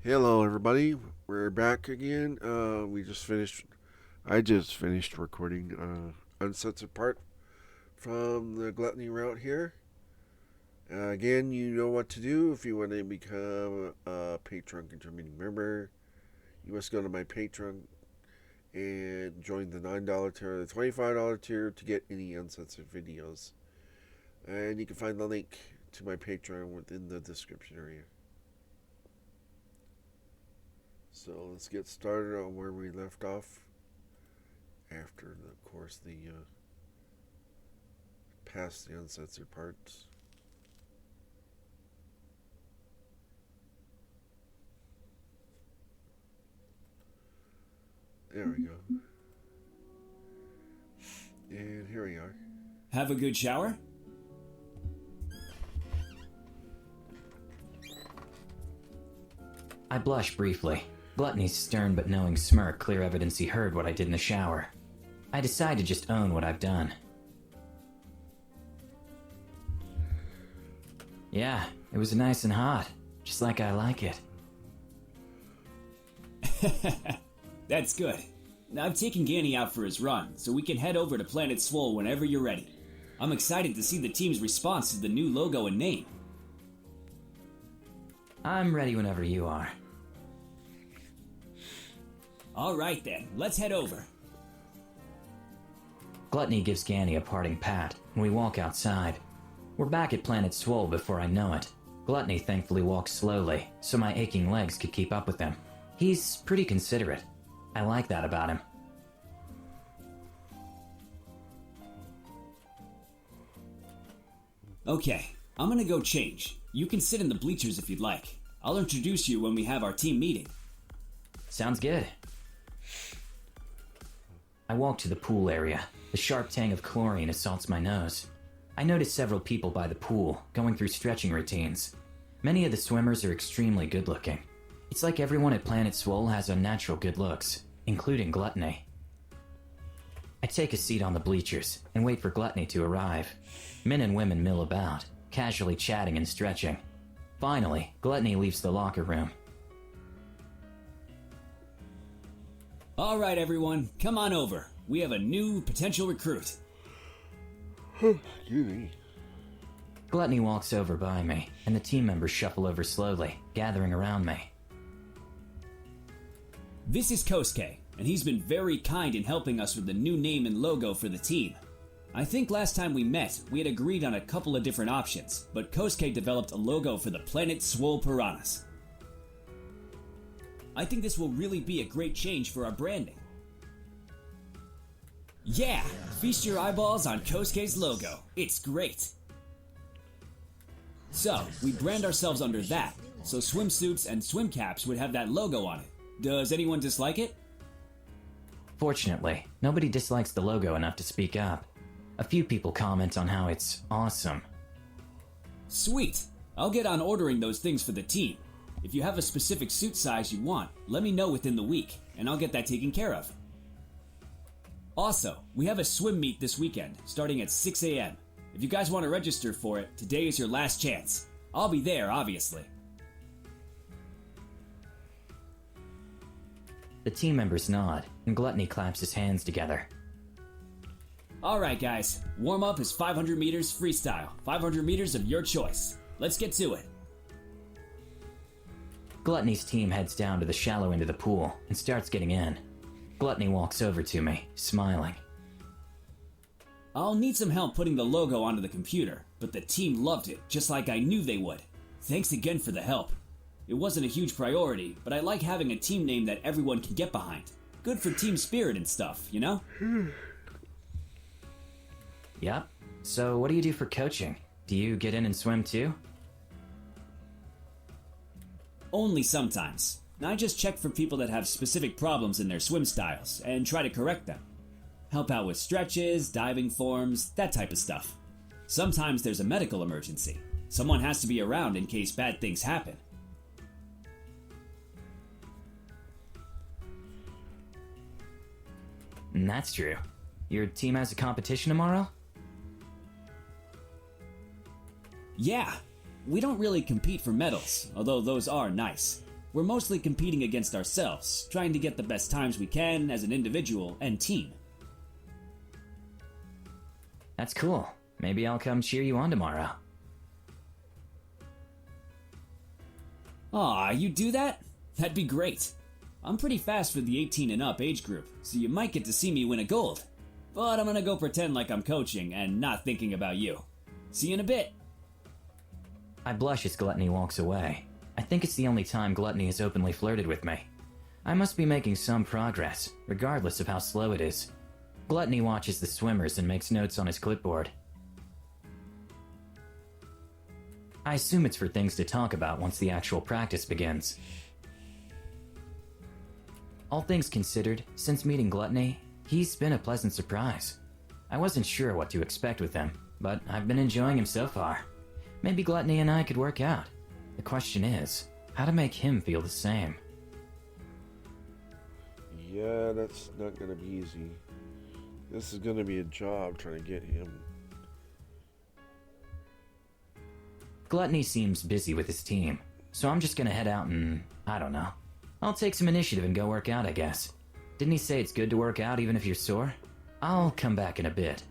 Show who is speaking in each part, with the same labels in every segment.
Speaker 1: Hello, everybody. We're back again. I just finished recording uncensored part from the Gluttony route here. Again, you know what to do if you want to become a Patreon contributing member. You must go to my Patreon and join the $9 tier or the $25 tier to get any uncensored videos. And you can find the link to my Patreon within the description area. So let's get started on where we left off after, of course, the past the uncensored parts. There we go. And here we are.
Speaker 2: Have a good shower?
Speaker 3: I blush briefly. Gluttony's stern but knowing smirk clear evidence he heard what I did in the shower. I decide to just own what I've done. Yeah, it was nice and hot, just like I like it.
Speaker 2: That's good. Now I've taken Ganny out for his run, so we can head over to Planet Swole whenever you're ready. I'm excited to see the team's response to the new logo and name.
Speaker 3: I'm ready whenever you are.
Speaker 2: Alright then, let's head over.
Speaker 3: Gluttony gives Ganny a parting pat, and we walk outside. We're back at Planet Swole before I know it. Gluttony thankfully walks slowly, so my aching legs could keep up with him. He's pretty considerate. I like that about him.
Speaker 2: Okay, I'm gonna go change. You can sit in the bleachers if you'd like. I'll introduce you when we have our team meeting.
Speaker 3: Sounds good. I walk to the pool area. The sharp tang of chlorine assaults my nose. I notice several people by the pool, going through stretching routines. Many of the swimmers are extremely good looking. It's like everyone at Planet Swole has unnatural good looks, including Gluttony. I take a seat on the bleachers and wait for Gluttony to arrive. Men and women mill about, casually chatting and stretching. Finally, Gluttony leaves the locker room.
Speaker 2: Alright everyone, come on over. We have a new potential recruit.
Speaker 1: Excuse me.
Speaker 3: Gluttony walks over by me, and the team members shuffle over slowly, gathering around me.
Speaker 2: This is Kosuke, and he's been very kind in helping us with the new name and logo for the team. I think last time we met, we had agreed on a couple of different options, but Kosuke developed a logo for the Planet Swole Piranhas. I think this will really be a great change for our branding. Yeah! Feast your eyeballs on Kosuke's logo. It's great! So, we brand ourselves under that, so swimsuits and swim caps would have that logo on it. Does anyone dislike it?
Speaker 3: Fortunately, nobody dislikes the logo enough to speak up. A few people comment on how it's awesome.
Speaker 2: Sweet! I'll get on ordering those things for the team. If you have a specific suit size you want, let me know within the week, and I'll get that taken care of. Also, we have a swim meet this weekend, starting at 6 a.m. If you guys want to register for it, today is your last chance. I'll be there, obviously.
Speaker 3: The team members nod, and Gluttony claps his hands together.
Speaker 2: Alright guys, warm up is 500 meters freestyle, 500 meters of your choice. Let's get to it.
Speaker 3: Gluttony's team heads down to the shallow end of the pool and starts getting in. Gluttony walks over to me, smiling.
Speaker 2: I'll need some help putting the logo onto the computer, but the team loved it, just like I knew they would. Thanks again for the help. It wasn't a huge priority, but I like having a team name that everyone can get behind. Good for team spirit and stuff, you know?
Speaker 3: Yep. So what do you do for coaching? Do you get in and swim too?
Speaker 2: Only sometimes. I just check for people that have specific problems in their swim styles and try to correct them. Help out with stretches, diving forms, that type of stuff. Sometimes there's a medical emergency. Someone has to be around in case bad things happen.
Speaker 3: That's true. Your team has a competition tomorrow?
Speaker 2: Yeah, we don't really compete for medals, although those are nice. We're mostly competing against ourselves, trying to get the best times we can as an individual and team.
Speaker 3: That's cool. Maybe I'll come cheer you on tomorrow.
Speaker 2: Aw, you do that? That'd be great. I'm pretty fast for the 18 and up age group, so you might get to see me win a gold. But I'm gonna go pretend like I'm coaching and not thinking about you. See you in a bit.
Speaker 3: I blush as Gluttony walks away. I think it's the only time Gluttony has openly flirted with me. I must be making some progress, regardless of how slow it is. Gluttony watches the swimmers and makes notes on his clipboard. I assume it's for things to talk about once the actual practice begins. All things considered, since meeting Gluttony, he's been a pleasant surprise. I wasn't sure what to expect with him, but I've been enjoying him so far. Maybe Gluttony and I could work out. The question is, how to make him feel the same.
Speaker 1: Yeah, that's not gonna be easy. This is gonna be a job trying to get him.
Speaker 3: Gluttony seems busy with his team, so I'm just gonna head out and, I don't know. I'll take some initiative and go work out, I guess. Didn't he say it's good to work out even if you're sore? I'll come back in a bit.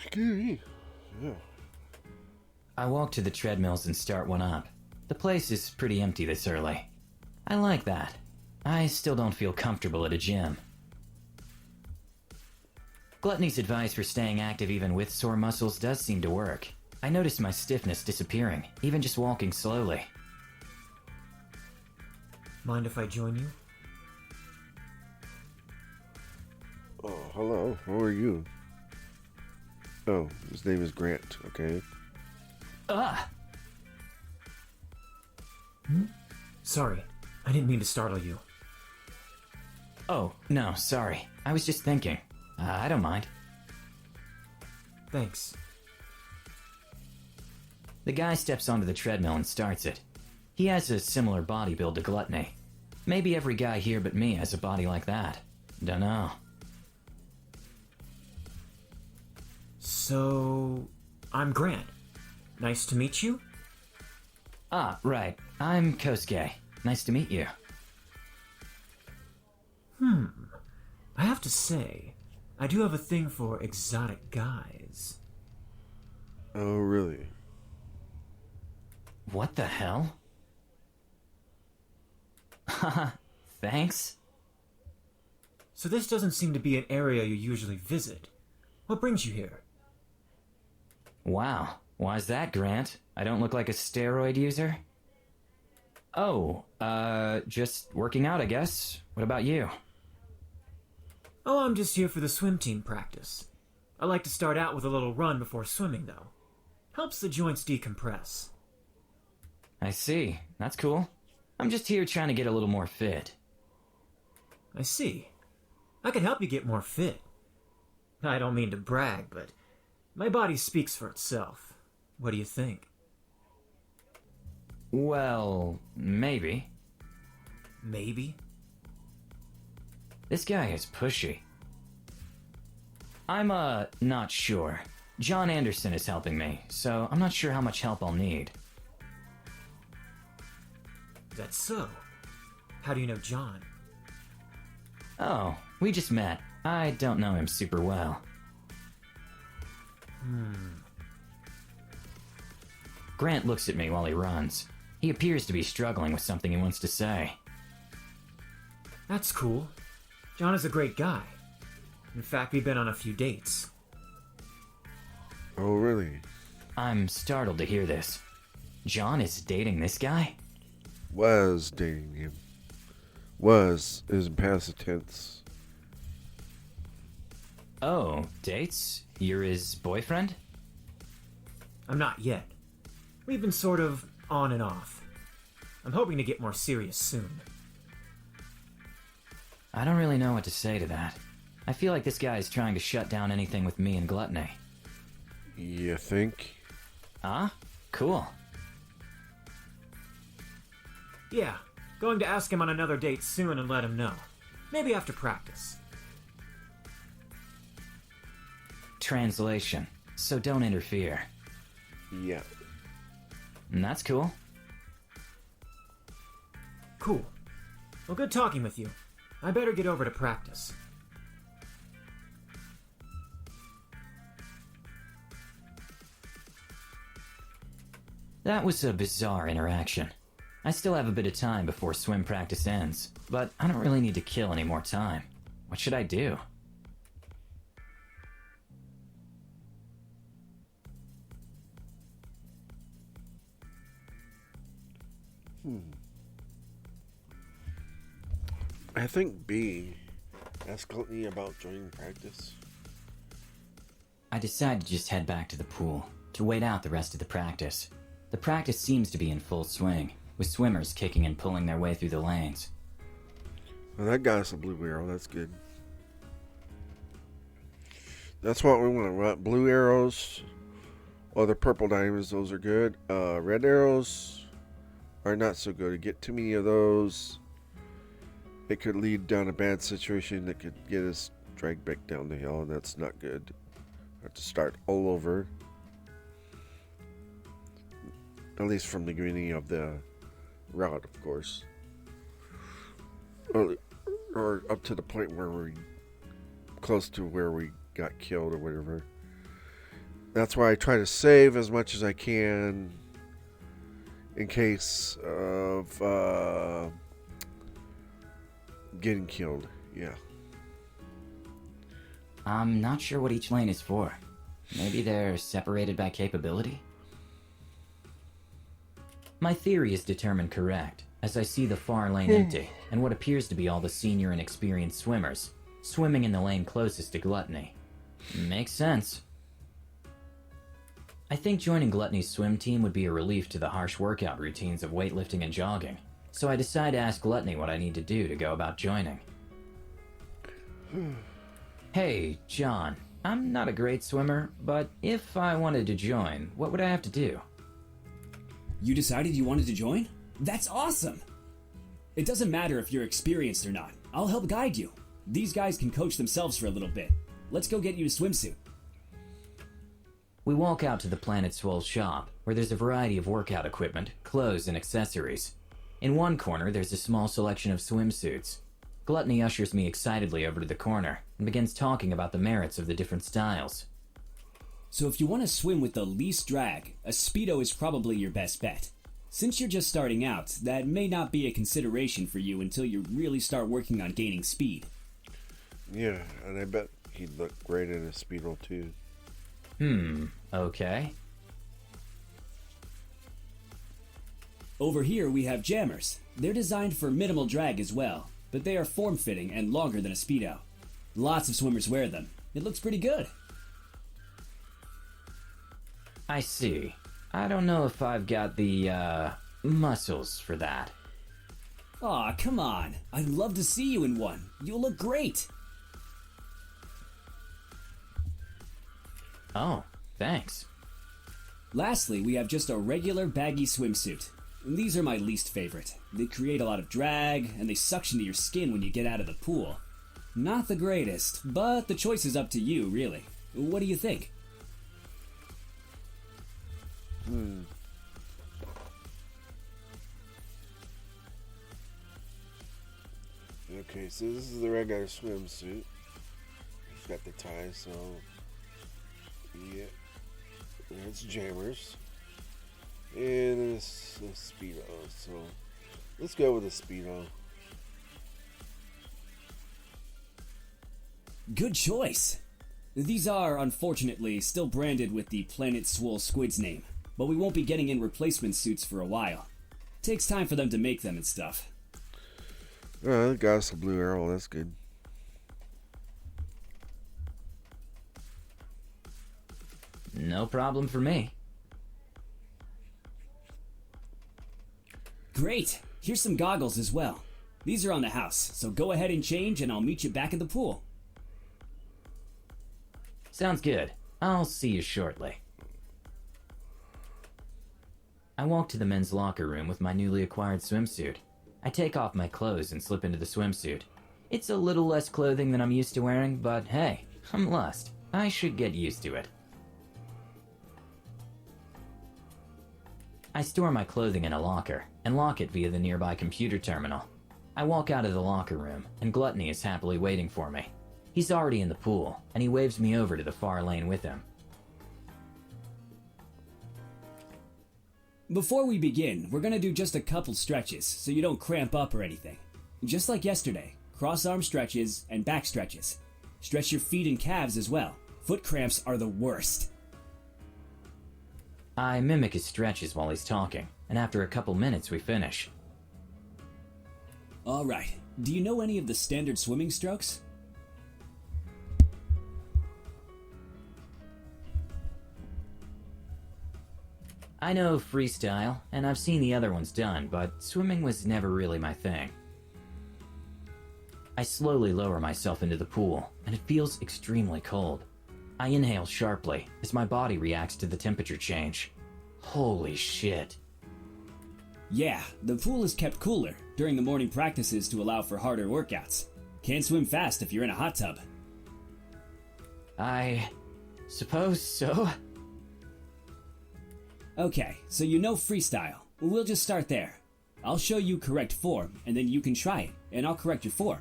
Speaker 1: Scary. Yeah.
Speaker 3: I walk to the treadmills and start one up. The place is pretty empty this early. I like that. I still don't feel comfortable at a gym. Gluttony's advice for staying active even with sore muscles does seem to work. I notice my stiffness disappearing, even just walking slowly.
Speaker 4: Mind if I join you?
Speaker 1: Oh, hello. How are you? Oh, his name is Grant, okay?
Speaker 3: Ah!
Speaker 4: Sorry, I didn't mean to startle you.
Speaker 3: Oh, no, sorry. I was just thinking. I don't mind.
Speaker 4: Thanks.
Speaker 3: The guy steps onto the treadmill and starts it. He has a similar body build to Gluttony. Maybe every guy here but me has a body like that. Dunno.
Speaker 4: So, I'm Grant. Nice to meet you?
Speaker 3: Ah, right. I'm Kosuke. Nice to meet you.
Speaker 4: I have to say, I do have a thing for exotic guys.
Speaker 1: Oh, really?
Speaker 3: What the hell? Haha, thanks?
Speaker 4: So this doesn't seem to be an area you usually visit. What brings you here?
Speaker 3: Wow, why's that, Grant? I don't look like a steroid user? Oh, just working out, I guess. What about you?
Speaker 4: Oh, I'm just here for the swim team practice. I like to start out with a little run before swimming, though. Helps the joints decompress.
Speaker 3: I see. That's cool. I'm just here trying to get a little more fit.
Speaker 4: I see. I can help you get more fit. I don't mean to brag, but my body speaks for itself. What do you think?
Speaker 3: Well, maybe.
Speaker 4: Maybe?
Speaker 3: This guy is pushy. I'm, not sure. John Anderson is helping me, so I'm not sure how much help I'll need.
Speaker 4: That's so. How do you know John?
Speaker 3: Oh, we just met. I don't know him super well. Grant looks at me while he runs. He appears to be struggling with something he wants to say.
Speaker 4: That's cool. John is a great guy. In fact, we've been on a few dates.
Speaker 1: Oh, really?
Speaker 3: I'm startled to hear this. John is dating this guy?
Speaker 1: Was dating him. Was is in past tense.
Speaker 3: Oh, dates? You're his boyfriend?
Speaker 4: I'm not yet. We've been sort of on and off. I'm hoping to get more serious soon.
Speaker 3: I don't really know what to say to that. I feel like this guy is trying to shut down anything with me and Gluttony.
Speaker 1: You think?
Speaker 3: Ah, cool.
Speaker 4: Yeah, going to ask him on another date soon and let him know. Maybe after practice.
Speaker 3: Translation. So don't interfere.
Speaker 1: Yeah.
Speaker 3: And that's cool.
Speaker 4: Cool. Well, good talking with you. I better get over to practice.
Speaker 3: That was a bizarre interaction. I still have a bit of time before swim practice ends, but I don't really need to kill any more time. What should I do?
Speaker 1: I think B. Ask Gluttony about joining practice.
Speaker 3: I decide to just head back to the pool, to wait out the rest of the practice. The practice seems to be in full swing, with swimmers kicking and pulling their way through the lanes.
Speaker 1: Well, that got us a blue arrow. That's good. That's what we want. We want blue arrows. Or the purple diamonds. Those are good. Red arrows are not so good. Get too many of those, it could lead down a bad situation that could get us dragged back down the hill, and that's not good. Have to start all over. At least from the beginning of the route, of course. Or up to the point where we're close to where we got killed or whatever. That's why I try to save as much as I can in case of getting killed. Yeah.
Speaker 3: I'm not sure what each lane is for. Maybe they're separated by capability? My theory is determined correct, as I see the far lane empty, and what appears to be all the senior and experienced swimmers, swimming in the lane closest to Gluttony. Makes sense. I think joining Gluttony's swim team would be a relief to the harsh workout routines of weightlifting and jogging, so I decide to ask Gluttony what I need to do to go about joining. Hey, John, I'm not a great swimmer, but if I wanted to join, what would I have to do?
Speaker 2: You decided you wanted to join? That's awesome! It doesn't matter if you're experienced or not. I'll help guide you. These guys can coach themselves for a little bit. Let's go get you a swimsuit.
Speaker 3: We walk out to the Planet Swole shop, where there's a variety of workout equipment, clothes, and accessories. In one corner, there's a small selection of swimsuits. Gluttony ushers me excitedly over to the corner and begins talking about the merits of the different styles.
Speaker 2: So if you want to swim with the least drag, a Speedo is probably your best bet. Since you're just starting out, that may not be a consideration for you until you really start working on gaining speed.
Speaker 1: Yeah, and I bet he'd look great in a Speedo too.
Speaker 3: Okay.
Speaker 2: Over here we have jammers. They're designed for minimal drag as well, but they are form-fitting and longer than a Speedo. Lots of swimmers wear them. It looks pretty good.
Speaker 3: I see. I don't know if I've got the, muscles for that.
Speaker 2: Aw, come on. I'd love to see you in one. You'll look great.
Speaker 3: Oh, thanks.
Speaker 2: Lastly, we have just a regular baggy swimsuit. These are my least favorite. They create a lot of drag, and they suction to your skin when you get out of the pool. Not the greatest, but the choice is up to you, really. What do you think?
Speaker 1: Okay, so this is the regular swimsuit. It's got the tie, so yeah, it's jammers, and it's a Speedo. So let's go with a Speedo.
Speaker 2: Good choice. These are, unfortunately, still branded with the Planet Swole Squid's name, but we won't be getting in replacement suits for a while. Takes time for them to make them and stuff.
Speaker 1: That got us a blue arrow. That's good.
Speaker 3: No problem for me.
Speaker 2: Great! Here's some goggles as well. These are on the house, so go ahead and change and I'll meet you back at the pool.
Speaker 3: Sounds good. I'll see you shortly. I walk to the men's locker room with my newly acquired swimsuit. I take off my clothes and slip into the swimsuit. It's a little less clothing than I'm used to wearing, but hey, I'm Lust. I should get used to it. I store my clothing in a locker, and lock it via the nearby computer terminal. I walk out of the locker room, and Gluttony is happily waiting for me. He's already in the pool, and he waves me over to the far lane with him.
Speaker 2: Before we begin, we're gonna do just a couple stretches so you don't cramp up or anything. Just like yesterday, cross-arm stretches and back stretches. Stretch your feet and calves as well. Foot cramps are the worst.
Speaker 3: I mimic his stretches while he's talking, and after a couple minutes we finish.
Speaker 2: Alright, do you know any of the standard swimming strokes?
Speaker 3: I know freestyle, and I've seen the other ones done, but swimming was never really my thing. I slowly lower myself into the pool, and it feels extremely cold. I inhale sharply as my body reacts to the temperature change. Holy shit.
Speaker 2: Yeah, the pool is kept cooler during the morning practices to allow for harder workouts. Can't swim fast if you're in a hot tub.
Speaker 3: I suppose so.
Speaker 2: Okay, so you know freestyle. We'll just start there. I'll show you correct form, and then you can try it, and I'll correct your form.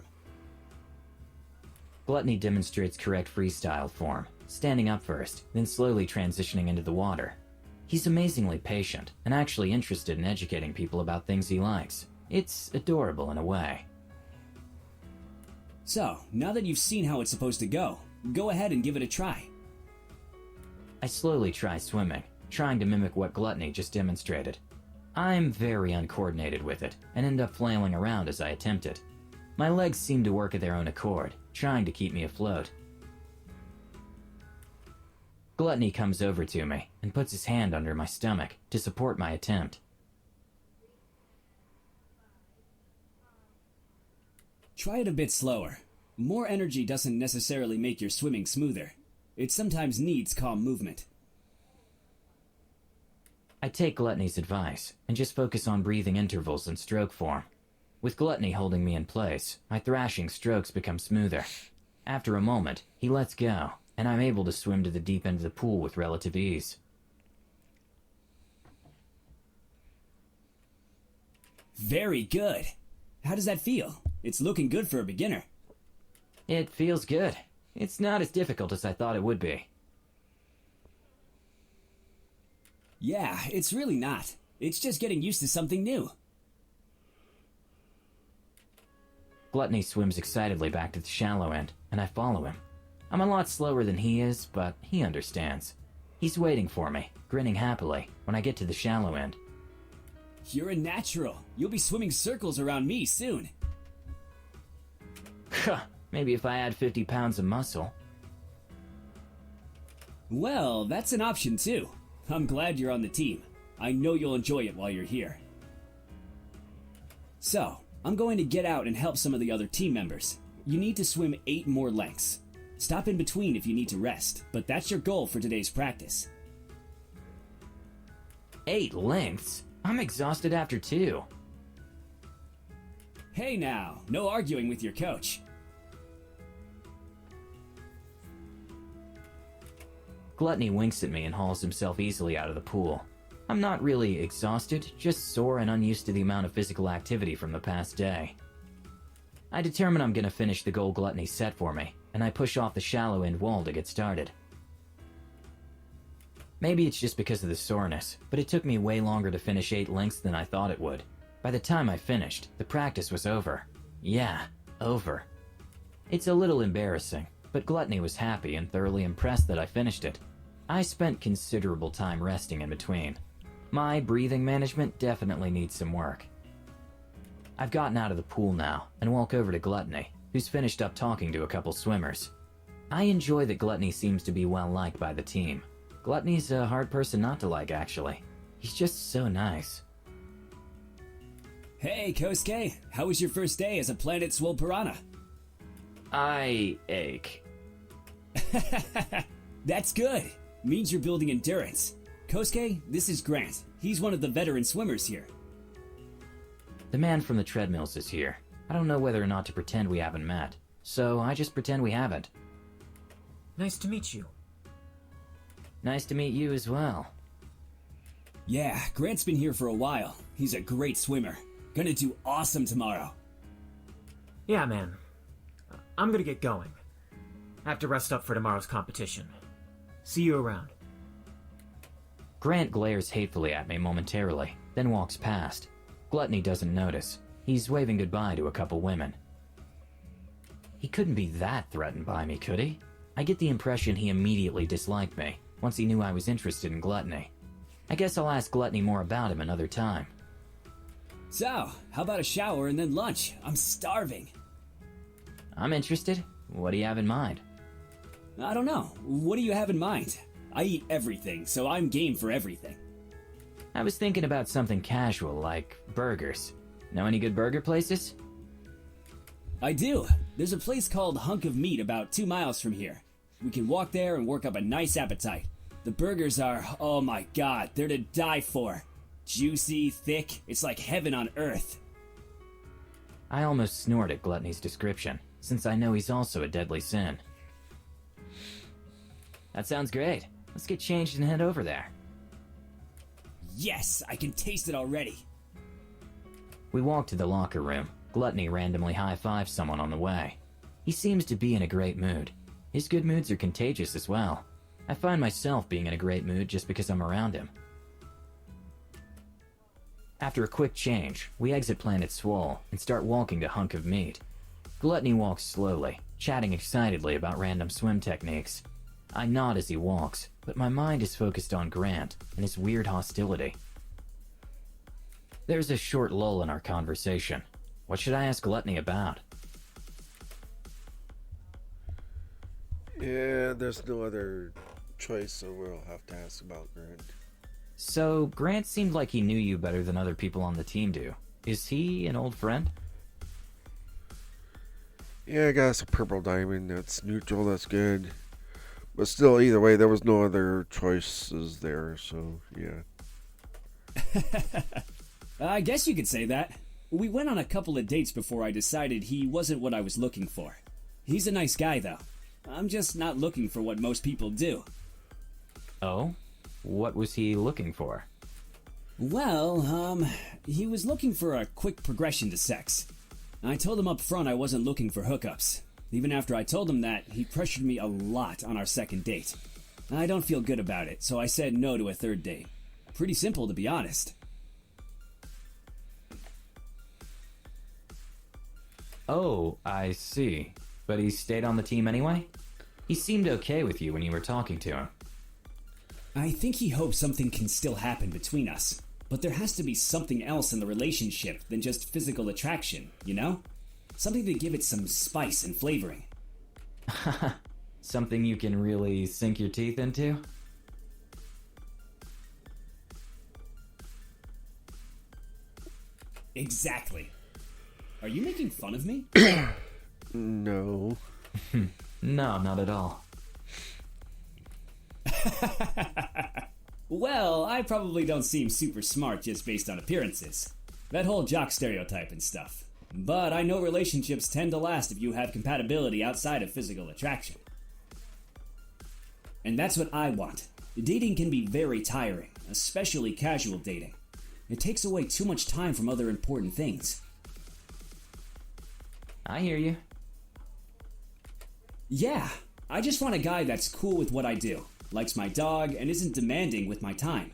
Speaker 3: Gluttony demonstrates correct freestyle form, standing up first, then slowly transitioning into the water. He's amazingly patient, and actually interested in educating people about things he likes. It's adorable in a way.
Speaker 2: So, now that you've seen how it's supposed to go ahead and give it a try.
Speaker 3: I slowly try swimming, trying to mimic what Gluttony just demonstrated. I'm very uncoordinated with it, and end up flailing around as I attempt it. My legs seem to work of their own accord, trying to keep me afloat. Gluttony comes over to me and puts his hand under my stomach to support my attempt.
Speaker 2: Try it a bit slower. More energy doesn't necessarily make your swimming smoother. It sometimes needs calm movement.
Speaker 3: I take Gluttony's advice and just focus on breathing intervals and stroke form. With Gluttony holding me in place, my thrashing strokes become smoother. After a moment, he lets go, and I'm able to swim to the deep end of the pool with relative ease.
Speaker 2: Very good. How does that feel? It's looking good for a beginner.
Speaker 3: It feels good. It's not as difficult as I thought it would be.
Speaker 2: Yeah, it's really not. It's just getting used to something new.
Speaker 3: Gluttony swims excitedly back to the shallow end, and I follow him. I'm a lot slower than he is, but he understands. He's waiting for me, grinning happily, when I get to the shallow end.
Speaker 2: You're a natural. You'll be swimming circles around me soon.
Speaker 3: Maybe if I add 50 pounds of muscle.
Speaker 2: Well, that's an option too. I'm glad you're on the team. I know you'll enjoy it while you're here. So, I'm going to get out and help some of the other team members. You need to swim 8 more lengths. Stop in between if you need to rest, but that's your goal for today's practice.
Speaker 3: 8 lengths? I'm exhausted after 2.
Speaker 2: Hey now, no arguing with your coach.
Speaker 3: Gluttony winks at me and hauls himself easily out of the pool. I'm not really exhausted, just sore and unused to the amount of physical activity from the past day. I determine I'm gonna finish the goal Gluttony set for me, and I push off the shallow end wall to get started. Maybe it's just because of the soreness, but it took me way longer to finish 8 lengths than I thought it would. By the time I finished, the practice was over. Yeah, over. It's a little embarrassing, but Gluttony was happy and thoroughly impressed that I finished it. I spent considerable time resting in between. My breathing management definitely needs some work. I've gotten out of the pool now and walk over to Gluttony, who's finished up talking to a couple swimmers. I enjoy that Gluttony seems to be well liked by the team. Gluttony's a hard person not to like, actually. He's just so nice.
Speaker 2: Hey, Kosuke, how was your first day as a Planet Swole Piranha?
Speaker 3: I ache.
Speaker 2: That's good. Means you're building endurance. Kosuke, this is Grant. He's one of the veteran swimmers here.
Speaker 3: The man from the treadmills is here. I don't know whether or not to pretend we haven't met, so I just pretend we haven't.
Speaker 4: Nice to meet you.
Speaker 3: Nice to meet you as well.
Speaker 2: Yeah, Grant's been here for a while. He's a great swimmer. Gonna do awesome tomorrow.
Speaker 4: Yeah, man. I'm gonna get going. I have to rest up for tomorrow's competition. See you around.
Speaker 3: Grant glares hatefully at me momentarily, then walks past. Gluttony doesn't notice. He's waving goodbye to a couple women. He couldn't be that threatened by me, could he? I get the impression he immediately disliked me, once he knew I was interested in Gluttony. I guess I'll ask Gluttony more about him another time.
Speaker 2: So, how about a shower and then lunch? I'm starving.
Speaker 3: I'm interested. What do you have in mind?
Speaker 2: I don't know. What do you have in mind? I eat everything, so I'm game for everything.
Speaker 3: I was thinking about something casual, like burgers. Know any good burger places?
Speaker 2: I do. There's a place called Hunk of Meat about 2 miles from here. We can walk there and work up a nice appetite. The burgers are, oh my god, they're to die for. Juicy, thick, it's like heaven on earth.
Speaker 3: I almost snort at Gluttony's description, since I know he's also a deadly sin. That sounds great. Let's get changed and head over there.
Speaker 2: Yes, I can taste it already.
Speaker 3: We walk to the locker room. Gluttony randomly high-fives someone on the way. He seems to be in a great mood. His good moods are contagious as well. I find myself being in a great mood just because I'm around him. After a quick change, we exit Planet Swole and start walking to Hunk of Meat. Gluttony walks slowly, chatting excitedly about random swim techniques. I nod as he walks, but my mind is focused on Grant and his weird hostility. There's a short lull in our conversation. What should I ask Gluttony about?
Speaker 1: Yeah, there's no other choice, so we'll have to ask about Grant.
Speaker 3: So, Grant seemed like he knew you better than other people on the team do. Is he an old friend?
Speaker 1: Yeah, I got us a purple diamond. That's neutral, that's good. But still, either way, there was no other choices there, so yeah.
Speaker 2: I guess you could say that. We went on a couple of dates before I decided he wasn't what I was looking for. He's a nice guy, though. I'm just not looking for what most people do.
Speaker 3: Oh? What was he looking for?
Speaker 2: Well, he was looking for a quick progression to sex. I told him up front I wasn't looking for hookups. Even after I told him that, he pressured me a lot on our second date. I don't feel good about it, so I said no to a third date. Pretty simple, to be honest.
Speaker 3: Oh, I see. But he stayed on the team anyway? He seemed okay with you when you were talking to him.
Speaker 2: I think he hopes something can still happen between us. But there has to be something else in the relationship than just physical attraction, you know? Something to give it some spice and flavoring.
Speaker 3: Something you can really sink your teeth into?
Speaker 2: Exactly. Are you making fun of me?
Speaker 1: No.
Speaker 3: No, not at all.
Speaker 2: Well, I probably don't seem super smart just based on appearances. That whole jock stereotype and stuff. But I know relationships tend to last if you have compatibility outside of physical attraction. And that's what I want. Dating can be very tiring, especially casual dating. It takes away too much time from other important things.
Speaker 3: I hear you.
Speaker 2: Yeah, I just want a guy that's cool with what I do, likes my dog, and isn't demanding with my time.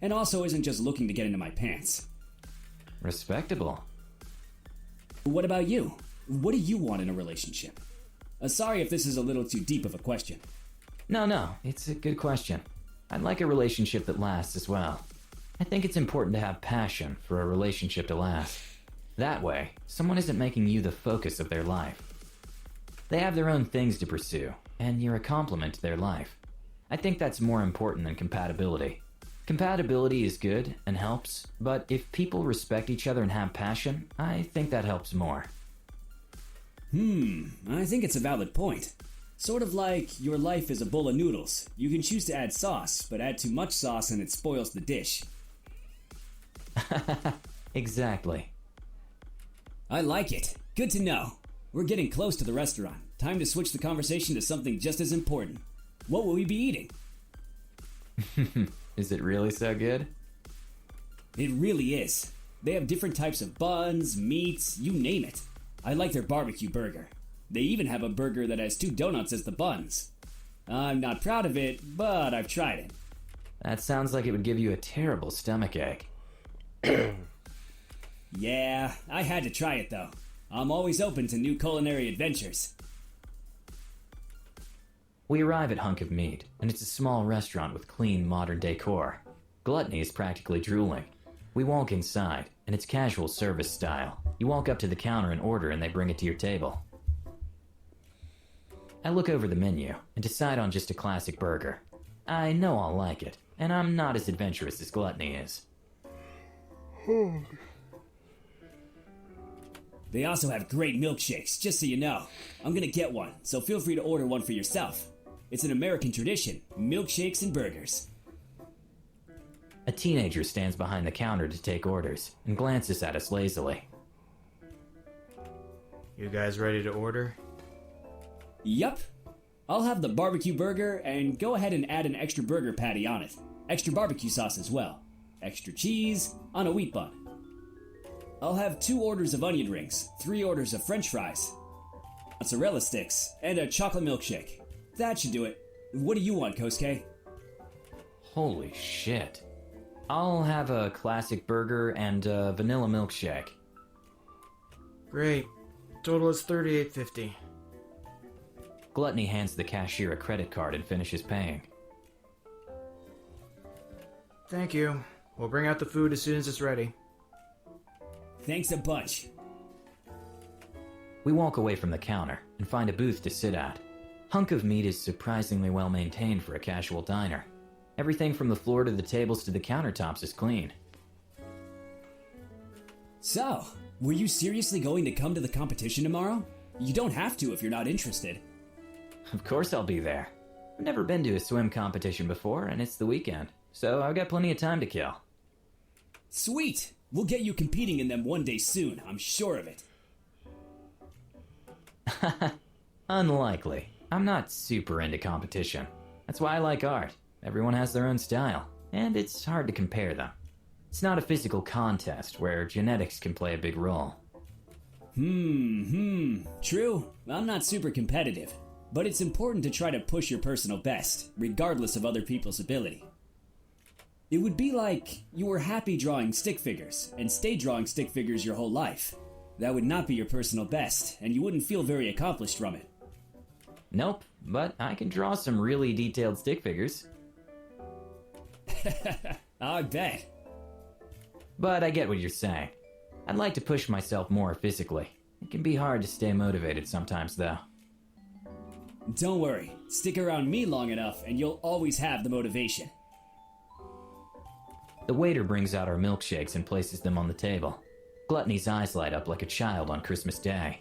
Speaker 2: And also isn't just looking to get into my pants.
Speaker 3: Respectable.
Speaker 2: What about you? What do you want in a relationship? Sorry if this is a little too deep of a question.
Speaker 3: No, it's a good question. I'd like a relationship that lasts as well. I think it's important to have passion for a relationship to last. That way, someone isn't making you the focus of their life. They have their own things to pursue, and you're a complement to their life. I think that's more important than compatibility. Compatibility is good and helps, but if people respect each other and have passion, I think that helps more.
Speaker 2: I think it's a valid point. Sort of like your life is a bowl of noodles. You can choose to add sauce, but add too much sauce and it spoils the dish.
Speaker 3: Exactly.
Speaker 2: I like it. Good to know. We're getting close to the restaurant. Time to switch the conversation to something just as important. What will we be eating?
Speaker 3: Is it really so good?
Speaker 2: It really is. They have different types of buns, meats, you name it. I like their barbecue burger. They even have a burger that has 2 donuts as the buns. I'm not proud of it, but I've tried it.
Speaker 3: That sounds like it would give you a terrible stomachache.
Speaker 2: Yeah, I had to try it though. I'm always open to new culinary adventures.
Speaker 3: We arrive at Hunk of Meat, and it's a small restaurant with clean, modern decor. Gluttony is practically drooling. We walk inside, and it's casual service style. You walk up to the counter and order, and they bring it to your table. I look over the menu and decide on just a classic burger. I know I'll like it, and I'm not as adventurous as Gluttony is.
Speaker 2: They also have great milkshakes, just so you know. I'm gonna get one, so feel free to order one for yourself. It's an American tradition, milkshakes and burgers.
Speaker 3: A teenager stands behind the counter to take orders and glances at us lazily.
Speaker 4: You guys ready to order?
Speaker 2: Yup. I'll have the barbecue burger and go ahead and add an extra burger patty on it. Extra barbecue sauce as well. Extra cheese on a wheat bun. I'll have 2 orders of onion rings, 3 orders of french fries, mozzarella sticks, and a chocolate milkshake. That should do it. What do you want, Kosuke?
Speaker 3: Holy shit. I'll have a classic burger and a vanilla milkshake.
Speaker 4: Great. Total is $38.50.
Speaker 3: Gluttony hands the cashier a credit card and finishes paying.
Speaker 4: Thank you. We'll bring out the food as soon as it's ready.
Speaker 2: Thanks a bunch.
Speaker 3: We walk away from the counter and find a booth to sit at. Hunk of Meat is surprisingly well maintained for a casual diner. Everything from the floor to the tables to the countertops is clean.
Speaker 2: So, were you seriously going to come to the competition tomorrow? You don't have to if you're not interested.
Speaker 3: Of course I'll be there. I've never been to a swim competition before, and it's the weekend, so I've got plenty of time to kill.
Speaker 2: Sweet! We'll get you competing in them one day soon, I'm sure of it.
Speaker 3: Unlikely. I'm not super into competition. That's why I like art. Everyone has their own style, and it's hard to compare them. It's not a physical contest where genetics can play a big role.
Speaker 2: True. I'm not super competitive, but it's important to try to push your personal best, regardless of other people's ability. It would be like you were happy drawing stick figures and stayed drawing stick figures your whole life. That would not be your personal best, and you wouldn't feel very accomplished from it.
Speaker 3: Nope, but I can draw some really detailed stick figures.
Speaker 2: I bet.
Speaker 3: But I get what you're saying. I'd like to push myself more physically. It can be hard to stay motivated sometimes, though.
Speaker 2: Don't worry. Stick around me long enough and you'll always have the motivation.
Speaker 3: The waiter brings out our milkshakes and places them on the table. Gluttony's eyes light up like a child on Christmas Day.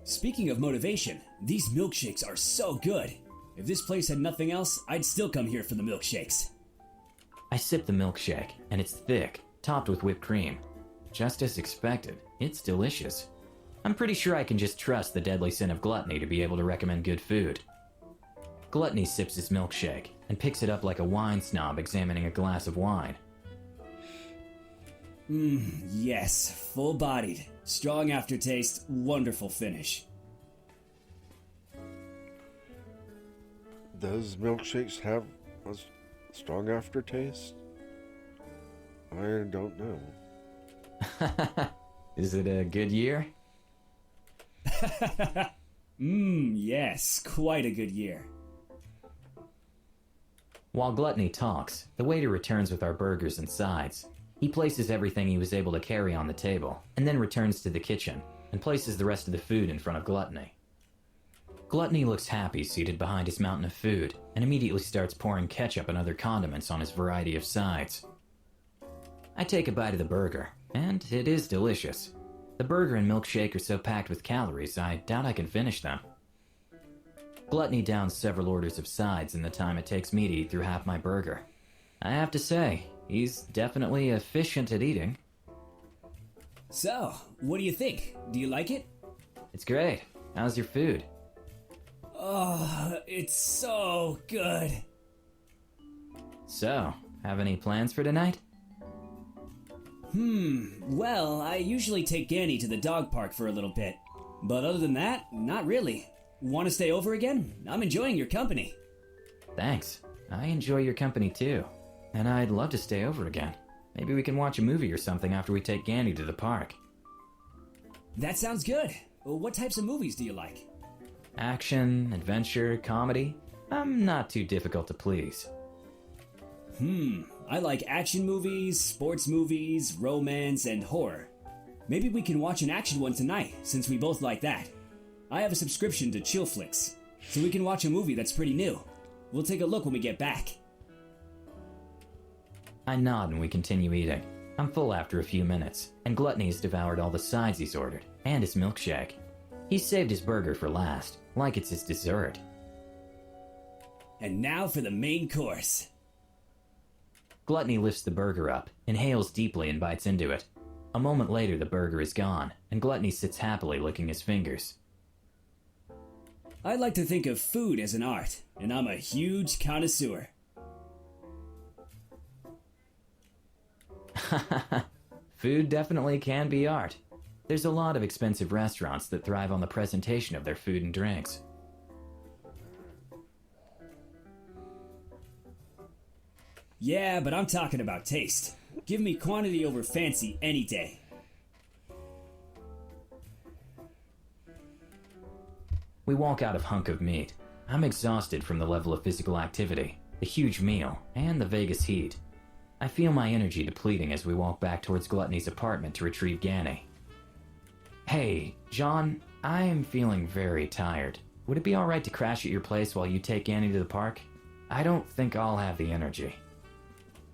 Speaker 2: Speaking of motivation, these milkshakes are so good. If this place had nothing else, I'd still come here for the milkshakes.
Speaker 3: I sip the milkshake, and it's thick, topped with whipped cream. Just as expected, it's delicious. I'm pretty sure I can just trust the deadly sin of gluttony to be able to recommend good food. Gluttony sips his milkshake and picks it up like a wine snob examining a glass of wine.
Speaker 2: Yes, full-bodied, strong aftertaste, wonderful finish.
Speaker 1: Does milkshakes have a strong aftertaste? I don't know.
Speaker 3: Is it a good year?
Speaker 2: Yes, quite a good year.
Speaker 3: While Gluttony talks, the waiter returns with our burgers and sides. He places everything he was able to carry on the table, and then returns to the kitchen, and places the rest of the food in front of Gluttony. Gluttony looks happy seated behind his mountain of food, and immediately starts pouring ketchup and other condiments on his variety of sides. I take a bite of the burger, and it is delicious. The burger and milkshake are so packed with calories, I doubt I can finish them. Gluttony downs several orders of sides in the time it takes me to eat through half my burger. I have to say, he's definitely efficient at eating.
Speaker 2: So, what do you think? Do you like it?
Speaker 3: It's great. How's your food?
Speaker 2: Oh, it's so good.
Speaker 3: So, have any plans for tonight?
Speaker 2: Well, I usually take Ganny to the dog park for a little bit. But other than that, not really. Want to stay over again? I'm enjoying your company.
Speaker 3: Thanks. I enjoy your company too. And I'd love to stay over again. Maybe we can watch a movie or something after we take Ganny to the park.
Speaker 2: That sounds good. Well, what types of movies do you like?
Speaker 3: Action, adventure, comedy. I'm not too difficult to please.
Speaker 2: I like action movies, sports movies, romance, and horror. Maybe we can watch an action one tonight, since we both like that. I have a subscription to Chill Flicks, so we can watch a movie that's pretty new. We'll take a look when we get back.
Speaker 3: I nod and we continue eating. I'm full after a few minutes, and Gluttony's devoured all the sides he's ordered, and his milkshake. He's saved his burger for last, like it's his dessert.
Speaker 2: And now for the main course.
Speaker 3: Gluttony lifts the burger up, inhales deeply and bites into it. A moment later the burger is gone, and Gluttony sits happily licking his fingers.
Speaker 2: I like to think of food as an art, and I'm a huge connoisseur.
Speaker 3: Food definitely can be art. There's a lot of expensive restaurants that thrive on the presentation of their food and drinks.
Speaker 2: Yeah, but I'm talking about taste. Give me quantity over fancy any day.
Speaker 3: We walk out of Hunk of Meat. I'm exhausted from the level of physical activity, the huge meal, and the Vegas heat. I feel my energy depleting as we walk back towards Gluttony's apartment to retrieve Ganny. Hey, John, I am feeling very tired. Would it be alright to crash at your place while you take Ganny to the park? I don't think I'll have the energy.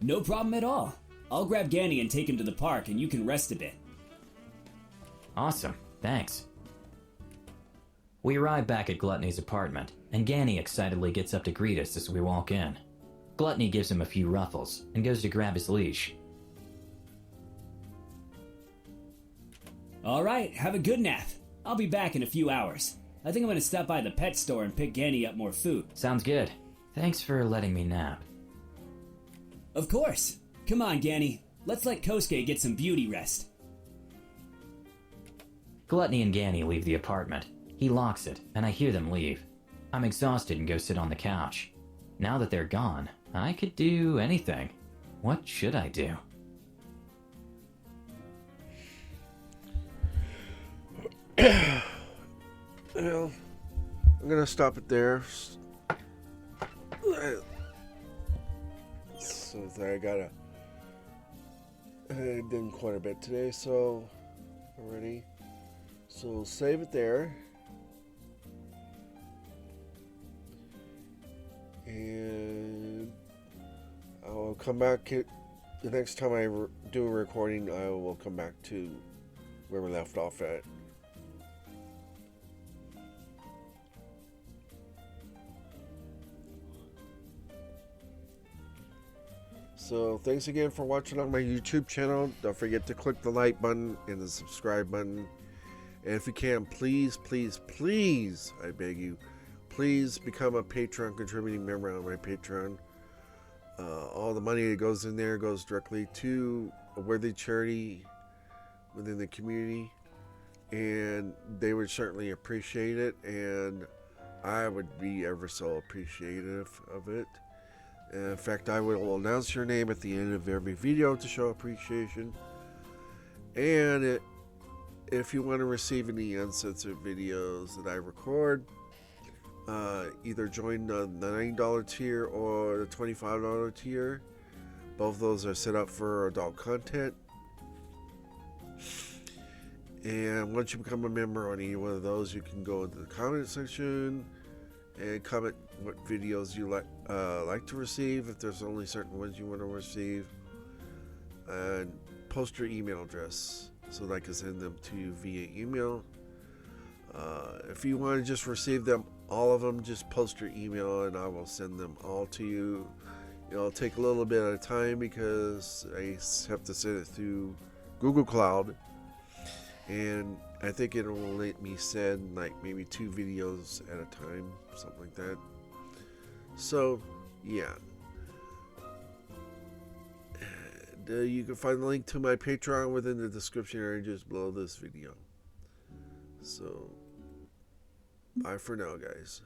Speaker 2: No problem at all. I'll grab Ganny and take him to the park and you can rest a bit.
Speaker 3: Awesome, thanks. We arrive back at Gluttony's apartment, and Ganny excitedly gets up to greet us as we walk in. Gluttony gives him a few ruffles and goes to grab his leash.
Speaker 2: Alright, have a good nap. I'll be back in a few hours. I think I'm gonna stop by the pet store and pick Ganny up more food.
Speaker 3: Sounds good. Thanks for letting me nap.
Speaker 2: Of course. Come on, Ganny. Let's let Kosuke get some beauty rest.
Speaker 3: Gluttony and Ganny leave the apartment. He locks it, and I hear them leave. I'm exhausted and go sit on the couch. Now that they're gone, I could do anything. What should I do?
Speaker 1: Well, I'm gonna stop it there. So I've done quite a bit today, so already. So save it there. And I'll come back the next time I do a recording. I will come back to where we left off at. So thanks again for watching on my YouTube channel. Don't forget to click the like button and the subscribe button. And if you can, please, please, please, I beg you, please become a Patreon contributing member on my Patreon. All the money that goes in there goes directly to a worthy charity within the community. And they would certainly appreciate it. And I would be ever so appreciative of it. In fact, I will announce your name at the end of every video to show appreciation. And if you want to receive any uncensored videos that I record, either join the $9 tier or the $25 tier. Both of those are set up for adult content. And once you become a member on any one of those, you can go into the comment section and comment what videos you like to receive, if there's only certain ones you want to receive, and post your email address so that I can send them to you via email. If you want to just receive them, all of them, just post your email and I will send them all to you. It'll take a little bit of time because I have to send it through Google Cloud, and I think it will let me send like maybe 2 videos at a time, something like that. So yeah, you can find the link to my Patreon within the description area just below this video. So, bye for now, guys.